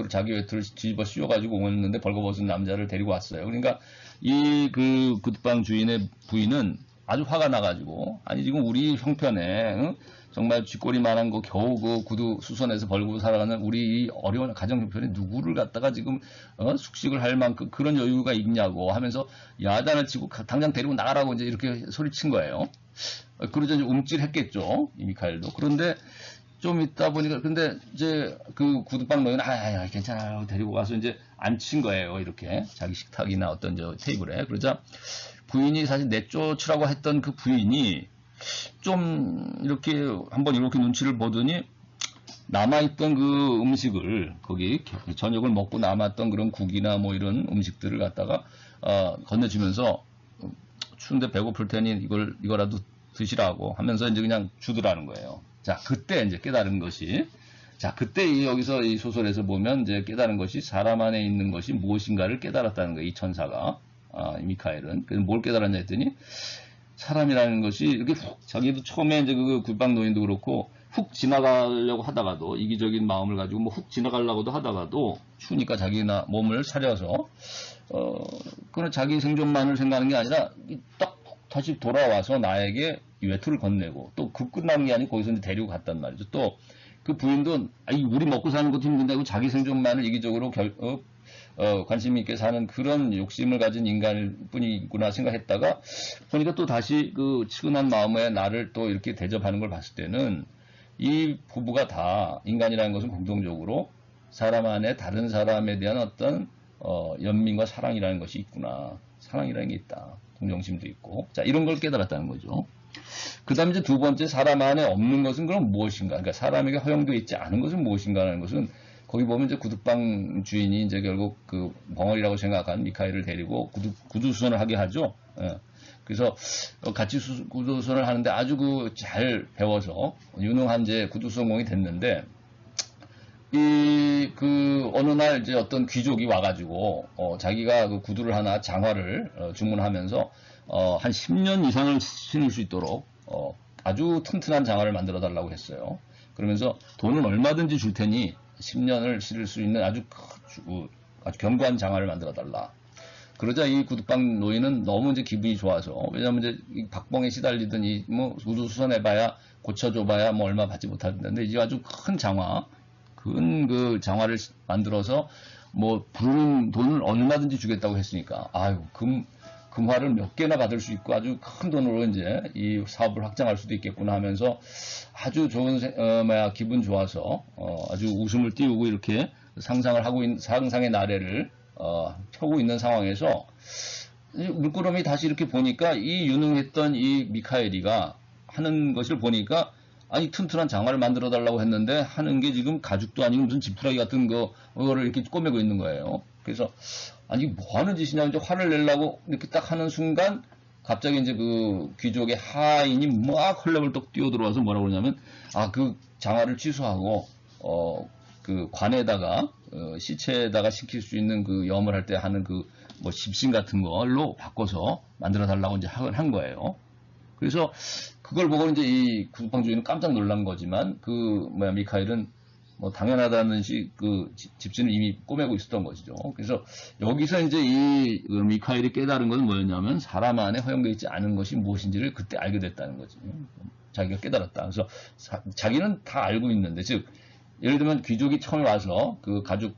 자기 외투를 뒤집어 씌워가지고 오는데 벌거벗은 남자를 데리고 왔어요. 그러니까 이 그 구두방 주인의 부인은 아주 화가 나가지고 아니 지금 우리 형편에 정말 쥐꼬리만한 거 겨우 그 구두 수선해서 벌고 살아가는 우리 이 어려운 가정 형편에 누구를 갖다가 지금 숙식을 할 만큼 그런 여유가 있냐고 하면서 야단을 치고 당장 데리고 나가라고 이제 이렇게 소리친 거예요. 그러자 이제 움찔했겠죠 이 미카엘도. 그런데 좀 있다 보니까 근데 이제 그 구두방 노인은 괜찮아요 데리고 가서 이제 앉힌 거예요. 이렇게 자기 식탁이나 어떤 저 테이블에. 그러자 부인이 사실 내쫓으라고 했던 그 부인이 좀 이렇게 한번 이렇게 눈치를 보더니 남아있던 그 음식을 거기 저녁을 먹고 남았던 그런 국이나 뭐 이런 음식들을 갖다가 건네주면서 추운데 배고플 테니 이거라도 드시라고 하면서 이제 그냥 주더라는 거예요. 자, 그때 이제 깨달은 것이 자, 그때 여기서 이 소설에서 보면 이제 깨달은 것이 사람 안에 있는 것이 무엇인가를 깨달았다는 거예요. 이 천사가. 미카엘은. 그래서 뭘 깨달았냐 했더니 사람이라는 것이 이렇게 자기도 처음에 이제 그 굴방 노인도 그렇고 훅 지나가려고 하다가도 이기적인 마음을 가지고 뭐 훅 지나가려고도 하다가도 추우니까 자기 몸을 사려서 그런 자기 생존만을 생각하는 게 아니라 딱 다시 돌아와서 나에게 외투를 건네고 또 그 끝나는 게 아니고 거기서 이제 데리고 갔단 말이죠. 또 그 부인도 우리 먹고 사는 것도 힘든다고 자기 생존만을 이기적으로 관심 있게 사는 그런 욕심을 가진 인간일 뿐이구나 생각했다가 보니까 또 다시 그 측은한 마음에 나를 또 이렇게 대접하는 걸 봤을 때는 이 부부가 다 인간이라는 것은 공동적으로 사람 안에 다른 사람에 대한 어떤 연민과 사랑이라는 것이 있구나. 사랑이라는 게 있다. 동정심도 있고. 자, 이런 걸 깨달았다는 거죠. 그 다음에 이제 두 번째 사람 안에 없는 것은 그럼 무엇인가? 그러니까 사람에게 허용되어 있지 않은 것은 무엇인가 하는 것은 거기 보면 이제 구두방 주인이 이제 결국 그 벙어리라고 생각한 미카엘을 데리고 구두 수선을 하게 하죠. 그래서 같이 구두 수선을 하는데 아주 잘 배워서 유능한 이제 구두 수선공이 됐는데 어느 날 이제 어떤 귀족이 와가지고 자기가 그 구두를 하나 장화를 주문하면서 한 10년 이상을 신을 수 있도록 아주 튼튼한 장화를 만들어 달라고 했어요. 그러면서 돈은 얼마든지 줄 테니 10년을 실을 수 있는 아주 견고한 장화를 만들어 달라. 그러자 이 구두방 노인은 너무 이제 기분이 좋아서 왜냐면 이제 이 박봉에 시달리던 뭐 구두 수선해봐야 고쳐줘봐야 뭐 얼마 받지 못하는데 이제 아주 큰 장화, 큰 그 장화를 만들어서 뭐 부르는 돈을 얼마든지 주겠다고 했으니까 금화를 몇 개나 받을 수 있고 아주 큰 돈으로 이제 이 사업을 확장할 수도 있겠구나 하면서 아주 좋은 기분 좋아서 아주 웃음을 띄우고 이렇게 상상의 나래를 펴고 있는 상황에서 물끄러미 다시 이렇게 보니까 이 유능했던 이 미카엘이가 하는 것을 보니까 튼튼한 장화를 만들어 달라고 했는데 하는 게 지금 가죽도 아니고 무슨 지푸라기 같은 거를 이렇게 꼬매고 있는 거예요. 그래서 뭐 하는 짓이냐 이제 화를 내려고 이렇게 딱 하는 순간 갑자기 이제 그 귀족의 하인이 막 헐레벌떡 뛰어들어와서 뭐라고 그러냐면 그 장화를 취소하고 그 관에다가 시체에다가 시킬 수 있는 그 염을 할 때 하는 그 뭐 십신 같은 걸로 바꿔서 만들어 달라고 이제 한 거예요. 그래서 그걸 보고 이제 이 구두방 주인은 깜짝 놀란 거지만 미카엘은 뭐 당연하다는 그 집신을 이미 꼬매고 있었던 것이죠. 그래서 여기서 이제 이 미카엘이 깨달은 것은 뭐였냐면 사람 안에 허용되어 있지 않은 것이 무엇인지를 그때 알게 됐다는 거지. 자기가 깨달았다. 그래서 자기는 다 알고 있는데 즉 예를 들면 귀족이 처음에 와서 그 가죽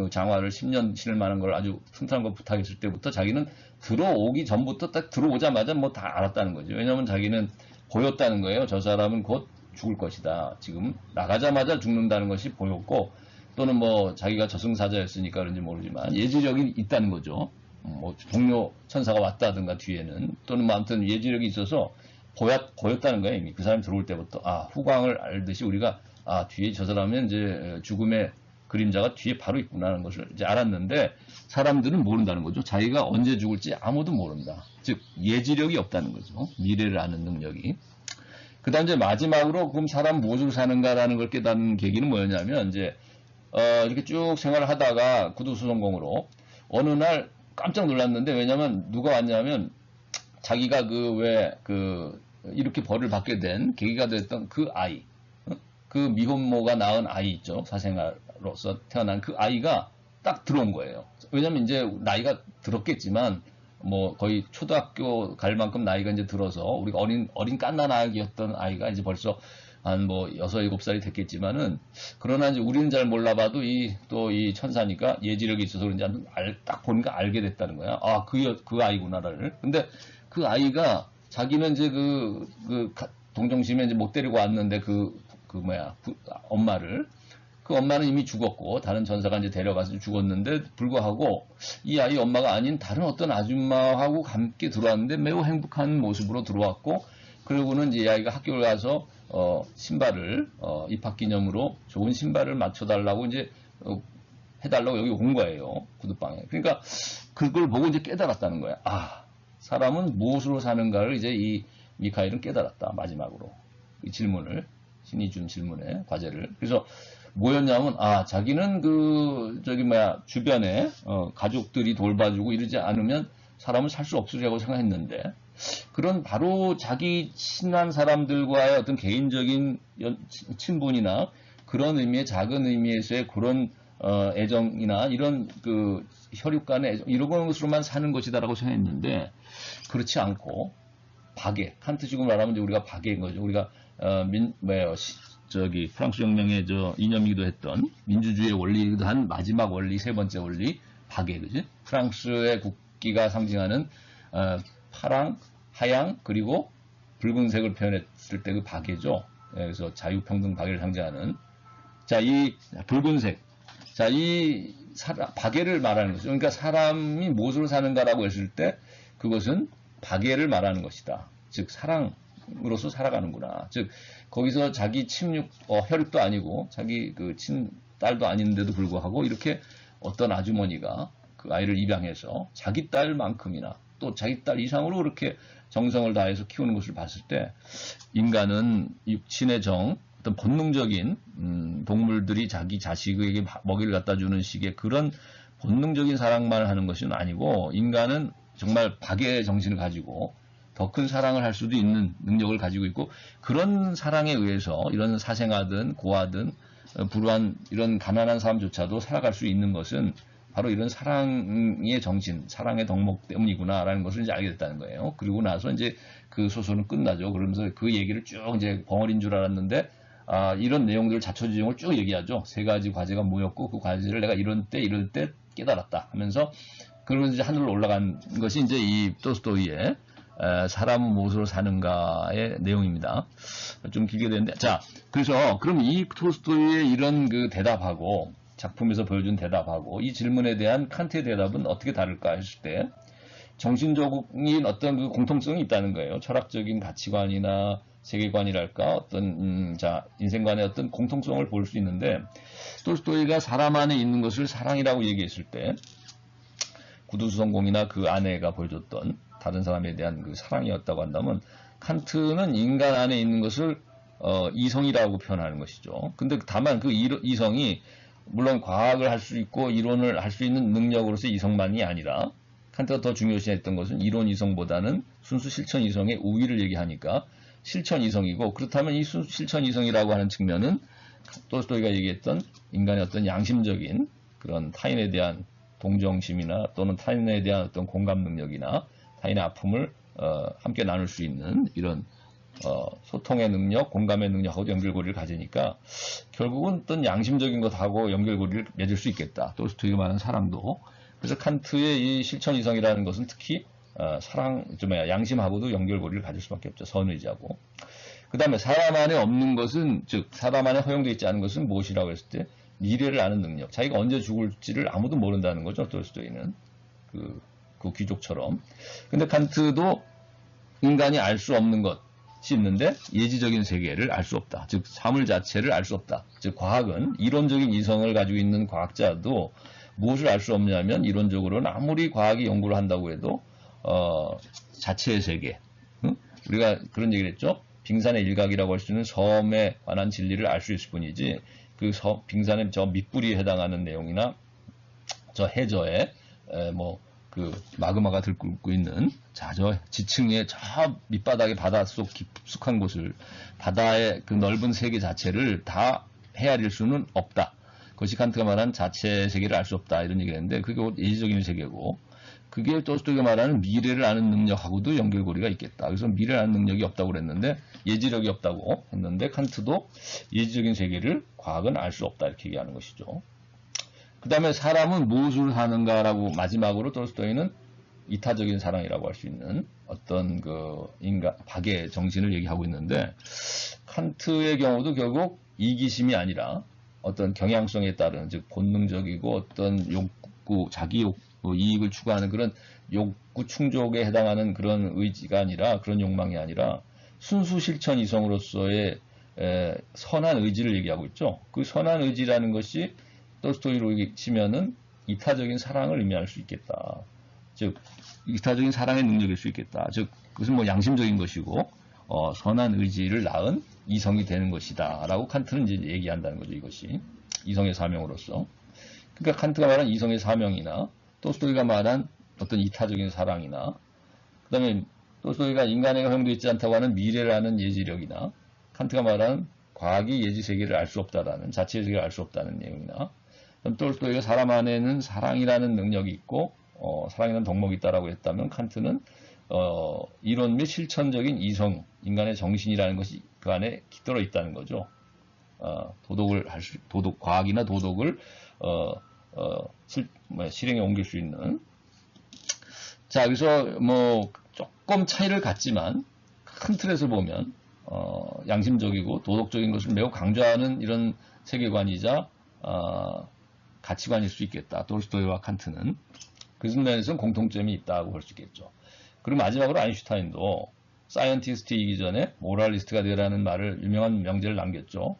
장화를 10년 신을 만한 걸 아주 튼튼한 걸 부탁했을 때부터 자기는 들어오기 전부터 딱 들어오자마자 뭐 다 알았다는 거죠. 왜냐하면 자기는 보였다는 거예요. 저 사람은 곧 죽을 것이다. 지금 나가자마자 죽는다는 것이 보였고 또는 뭐 자기가 저승사자였으니까 그런지 모르지만 예지력이 있다는 거죠. 뭐 동료 천사가 왔다든가 뒤에는 또는 뭐 아무튼 예지력이 있어서 보였다는 거예요. 이미 그 사람이 들어올 때부터 후광을 알듯이 우리가 뒤에 저 사람은 이제 죽음의 그림자가 뒤에 바로 있구나라는 것을 이제 알았는데 사람들은 모른다는 거죠. 자기가 언제 죽을지 아무도 모른다. 즉 예지력이 없다는 거죠. 미래를 아는 능력이. 그다음 이제 마지막으로 그럼 사람 무엇으로 사는가라는 걸 깨닫는 계기는 뭐였냐면 이제 이렇게 쭉 생활을 하다가 구두수성공으로 어느 날 깜짝 놀랐는데 왜냐면 누가 왔냐면 자기가 이렇게 벌을 받게 된 계기가 됐던 그 아이, 그 미혼모가 낳은 아이 있죠. 사생아로서 태어난 그 아이가 딱 들어온 거예요. 왜냐면 이제 나이가 들었겠지만 뭐 거의 초등학교 갈 만큼 나이가 이제 들어서 우리가 어린 갓난 아기였던 아이가 이제 벌써 한 뭐 6, 7살이 됐겠지만은 그러나 이제 우리는 잘 몰라봐도 또 이 천사니까 예지력이 있어서 그런지 딱 보니까 알게 됐다는 거야. 그 아이구나를. 근데 그 아이가 자기는 이제 동정심에 이제 못 데리고 왔는데 엄마를 그 엄마는 이미 죽었고 다른 전사가 이제 데려가서 죽었는데 불구하고 이 아이 엄마가 아닌 다른 어떤 아줌마하고 함께 들어왔는데 매우 행복한 모습으로 들어왔고 그리고는 이제 이 아이가 학교를 가서 신발을 입학 기념으로 좋은 신발을 맞춰달라고 이제 해달라고 여기 온 거예요. 구두방에. 그러니까 그걸 보고 이제 깨달았다는 거야. 사람은 무엇으로 사는가를 이제 이 미카엘은 깨달았다. 마지막으로 이 질문을 신이 준 질문에 과제를. 그래서 뭐였냐면 자기는 주변에 가족들이 돌봐주고 이러지 않으면 사람은 살 수 없으리라고 생각했는데 그런 바로 자기 친한 사람들과의 어떤 개인적인 친분이나 그런 의미의 작은 의미에서의 그런 애정이나 이런 혈육 간의 애정 이런 것으로만 사는 것이다라고 생각했는데 그렇지 않고 박애 칸트식으로 말하면 이제 우리가 박애인 거죠. 우리가 프랑스 혁명의 이념이기도 했던 민주주의의 원리이기도 한 마지막 원리 세 번째 원리 박애 그지? 프랑스의 국기가 상징하는 파랑 하양 그리고 붉은색을 표현했을 때 그 박애죠. 그래서 자유평등 박애를 상징하는 이 붉은색 이 박애를 말하는 거죠. 그러니까 사람이 무엇으로 사는가라고 했을 때 그것은 박애를 말하는 것이다. 즉 사랑으로서 살아가는구나. 즉 거기서 자기 혈육도 아니고 자기 친딸도 아닌데도 불구하고 이렇게 어떤 아주머니가 그 아이를 입양해서 자기 딸만큼이나 또 자기 딸 이상으로 그렇게 정성을 다해서 키우는 것을 봤을 때 인간은 육신의 어떤 본능적인 동물들이 자기 자식에게 먹이를 갖다 주는 식의 그런 본능적인 사랑만 하는 것은 아니고 인간은 정말 박애의 정신을 가지고 더 큰 사랑을 할 수도 있는 능력을 가지고 있고 그런 사랑에 의해서 이런 사생아든 고아든 불우한 이런 가난한 사람조차도 살아갈 수 있는 것은 바로 이런 사랑의 정신, 사랑의 덕목 때문이구나라는 것을 이제 알게 됐다는 거예요. 그리고 나서 이제 그 소설은 끝나죠. 그러면서 그 얘기를 쭉 이제 벙어리인 줄 알았는데, 이런 내용들을 자초지종을 쭉 얘기하죠. 세 가지 과제가 뭐였고, 그 과제를 내가 이럴 때 깨달았다 하면서, 그러면서 이제 하늘로 올라간 것이 이제 이 토스토이의 사람은 무엇으로 사는가의 내용입니다. 좀 길게 됐는데, 그래서 그럼 이 토스토이의 이런 대답하고, 작품에서 보여준 대답하고 이 질문에 대한 칸트의 대답은 어떻게 다를까 했을 때 정신적인 어떤 공통성이 있다는 거예요. 철학적인 가치관이나 세계관이랄까 어떤 인생관의 어떤 공통성을 볼 수 있는데 톨스토이가 사람 안에 있는 것을 사랑이라고 얘기했을 때 구두수성공이나 그 아내가 보여줬던 다른 사람에 대한 그 사랑이었다고 한다면 칸트는 인간 안에 있는 것을 이성이라고 표현하는 것이죠. 근데 다만 그 이성이 물론 과학을 할 수 있고 이론을 할 수 있는 능력으로서 이성만이 아니라 칸트가 더 중요시했던 것은 이론 이성보다는 순수 실천 이성의 우위를 얘기하니까 실천 이성이고 그렇다면 이 실천 이성이라고 하는 측면은 톨스토이가 얘기했던 인간의 어떤 양심적인 그런 타인에 대한 동정심이나 또는 타인에 대한 어떤 공감 능력이나 타인의 아픔을 함께 나눌 수 있는 이런 소통의 능력, 공감의 능력하고 연결고리를 가지니까 결국은 어떤 양심적인 것하고 연결고리를 맺을 수 있겠다. 톨스토이가 말하는 사랑도. 그래서 칸트의 이 실천 이성이라는 것은 특히 양심하고도 연결고리를 가질 수밖에 없죠. 선의지하고. 그 다음에 사람 안에 없는 것은, 즉 사람 안에 허용되어 있지 않은 것은 무엇이라고 했을 때 미래를 아는 능력. 자기가 언제 죽을지를 아무도 모른다는 거죠. 톨스토이는. 그 귀족처럼. 근데 칸트도 인간이 알 수 없는 것이 있는데 예지적인 세계를 알 수 없다. 즉 사물 자체를 알 수 없다. 즉 과학은 이론적인 이성을 가지고 있는 과학자도 무엇을 알 수 없냐면 이론적으로는 아무리 과학이 연구를 한다고 해도 자체의 세계. 응? 우리가 그런 얘기를 했죠. 빙산의 일각이라고 할 수 있는 섬에 관한 진리를 알 수 있을 뿐이지 그 빙산의 저 밑부리에 해당하는 내용이나 저 해저에 그 마그마가 들끓고 있는 저 지층의 저 밑바닥의 바닷속 깊숙한 곳을 바다의 그 넓은 세계 자체를 다 헤아릴 수는 없다. 그것이 칸트가 말한 자체 세계를 알 수 없다 이런 얘기를 했는데 그게 예지적인 세계고 그게 토스토이가 말하는 미래를 아는 능력하고도 연결고리가 있겠다. 그래서 미래를 아는 능력이 없다고 그랬는데 예지력이 없다고 했는데 칸트도 예지적인 세계를 과학은 알 수 없다 이렇게 얘기하는 것이죠. 그 다음에 사람은 무엇을 하는가라고 마지막으로 톨스토이는 이타적인 사랑이라고 할 수 있는 어떤 그 인간 박의 정신을 얘기하고 있는데 칸트의 경우도 결국 이기심이 아니라 어떤 경향성에 따른 즉 본능적이고 어떤 욕구 자기 이익을 추구하는 그런 욕구 충족에 해당하는 그런 의지가 아니라 그런 욕망이 아니라 순수 실천 이성으로서의 선한 의지를 얘기하고 있죠. 그 선한 의지라는 것이 톨스토이로 치면은 이타적인 사랑을 의미할 수 있겠다. 즉 이타적인 사랑의 능력일 수 있겠다. 즉 그것은 뭐 양심적인 것이고 선한 의지를 낳은 이성이 되는 것이다라고 칸트는 이제 얘기한다는 거죠. 이것이 이성의 사명으로서. 그러니까 칸트가 말한 이성의 사명이나 톨스토이가 말한 어떤 이타적인 사랑이나 그다음에 톨스토이가 인간의 허용되어 있지 않다고 하는 미래라는 예지력이나 칸트가 말한 과학이 예지 세계를 알 수 없다라는 자체 세계를 알 수 없다는 내용이나 톨스토이가 사람 안에는 사랑이라는 능력이 있고 사랑이라는 덕목이 있다라고 했다면 칸트는 이론 및 실천적인 이성, 인간의 정신이라는 것이 그 안에 깃들어 있다는 거죠. 과학이나 도덕을 실행에 옮길 수 있는. 자, 여기서 뭐 조금 차이를 갖지만 큰 틀에서 보면 양심적이고 도덕적인 것을 매우 강조하는 이런 세계관이자 가치관일 수 있겠다. 톨스토이와 칸트는 그 면에서는 공통점이 있다고 볼 수 있겠죠. 그리고 마지막으로 아인슈타인도 사이언티스트이기 전에 모랄리스트가 되라는 말을 유명한 명제를 남겼죠.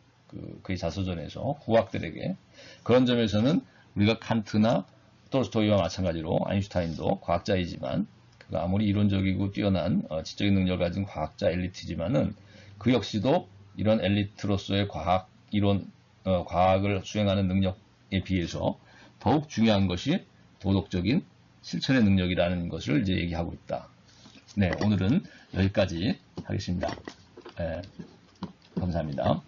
그의 자서전에서 후학들에게. 그런 점에서는 우리가 칸트나 톨스토이와 마찬가지로 아인슈타인도 과학자이지만 그가 아무리 이론적이고 뛰어난 지적인 능력을 가진 과학자 엘리트지만은 그 역시도 이런 엘리트로서의 과학을 수행하는 능력에 비해서 더욱 중요한 것이 도덕적인 실천의 능력이라는 것을 이제 얘기하고 있다. 네, 오늘은 여기까지 하겠습니다. 네, 감사합니다.